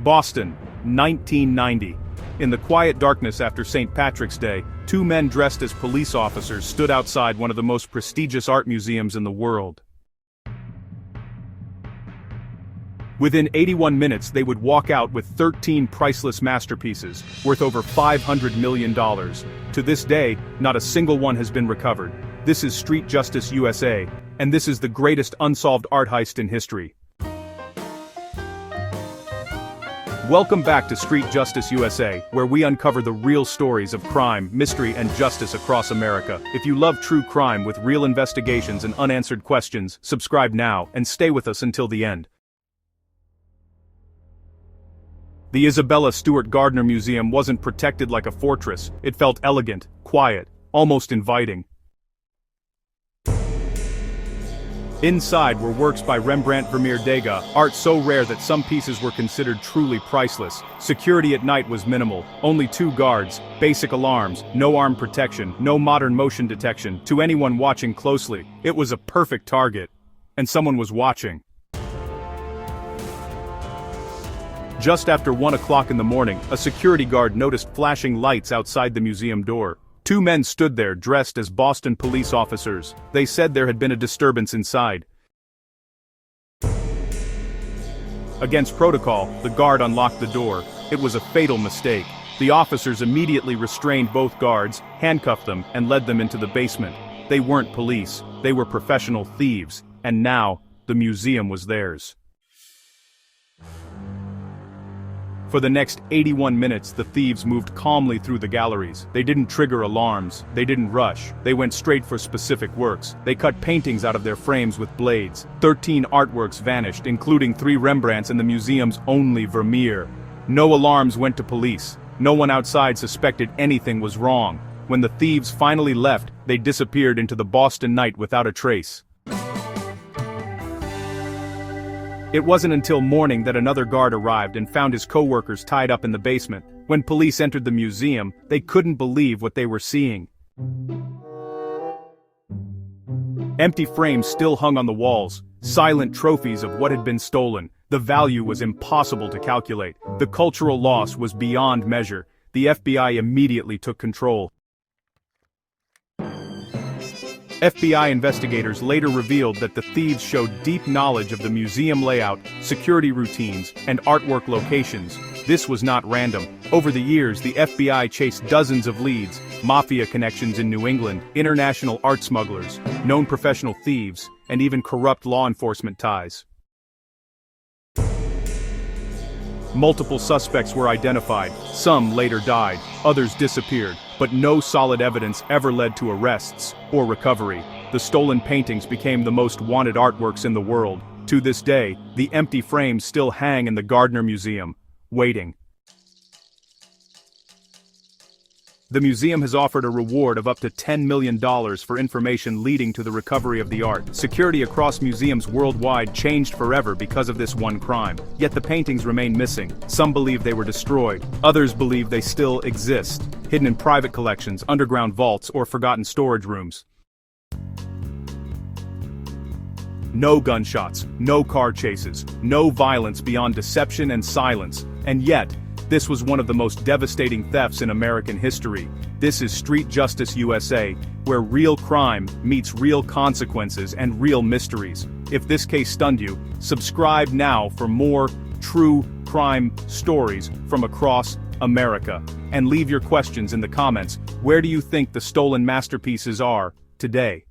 Boston, 1990. In the quiet darkness after St. Patrick's Day, two men dressed as police officers stood outside one of the most prestigious art museums in the world. Within 81 minutes they would walk out with 13 priceless masterpieces, worth over $500 million. To this day, not a single one has been recovered. This is Street Justice USA, and this is the greatest unsolved art heist in history. Welcome back to Street Justice USA, where we uncover the real stories of crime, mystery, and justice across America. If you love true crime with real investigations and unanswered questions, subscribe now and stay with us until the end. The Isabella Stewart Gardner Museum wasn't protected like a fortress. It felt elegant, quiet, almost inviting. Inside were works by Rembrandt Vermeer Degas, art so rare that some pieces were considered truly priceless. Security at night was minimal, only 2 guards, basic alarms, no arm protection, no modern motion detection. To anyone watching closely, it was a perfect target. And someone was watching. Just after 1 o'clock in the morning, a security guard noticed flashing lights outside the museum door. 2 men stood there dressed as Boston police officers. They said there had been a disturbance inside. Against protocol, the guard unlocked the door. It was a fatal mistake. The officers immediately restrained both guards, handcuffed them, and led them into the basement. They weren't police, they were professional thieves, and now, the museum was theirs. For the next 81 minutes, the thieves moved calmly through the galleries. They didn't trigger alarms, they didn't rush, they went straight for specific works. They cut paintings out of their frames with blades. 13 artworks vanished, including 3 Rembrandts and the museum's only Vermeer. No alarms went to police. No one outside suspected anything was wrong. When the thieves finally left, they disappeared into the Boston night without a trace. It wasn't until morning that another guard arrived and found his co-workers tied up in the basement. When police entered the museum, they couldn't believe what they were seeing. Empty frames still hung on the walls, silent trophies of what had been stolen. The value was impossible to calculate. The cultural loss was beyond measure. The FBI immediately took control. FBI investigators later revealed that the thieves showed deep knowledge of the museum layout, security routines, and artwork locations. This was not random. Over the years, the FBI chased dozens of leads: mafia connections in New England, international art smugglers, known professional thieves, and even corrupt law enforcement ties. Multiple suspects were identified. Some later died, others disappeared, but no solid evidence ever led to arrests or recovery. The stolen paintings became the most wanted artworks in the world. To this day, the empty frames still hang in the Gardner Museum, waiting. The museum has offered a reward of up to $10 million for information leading to the recovery of the art. Security across museums worldwide changed forever because of this one crime. Yet the paintings remain missing. Some believe they were destroyed. Others believe they still exist, hidden in private collections, underground vaults, or forgotten storage rooms. No gunshots, no car chases, no violence beyond deception and silence. And yet, this was one of the most devastating thefts in American history. This is Street Justice USA, where real crime meets real consequences and real mysteries. If this case stunned you, subscribe now for more true crime stories from across America. And leave your questions in the comments. Where do you think the stolen masterpieces are today?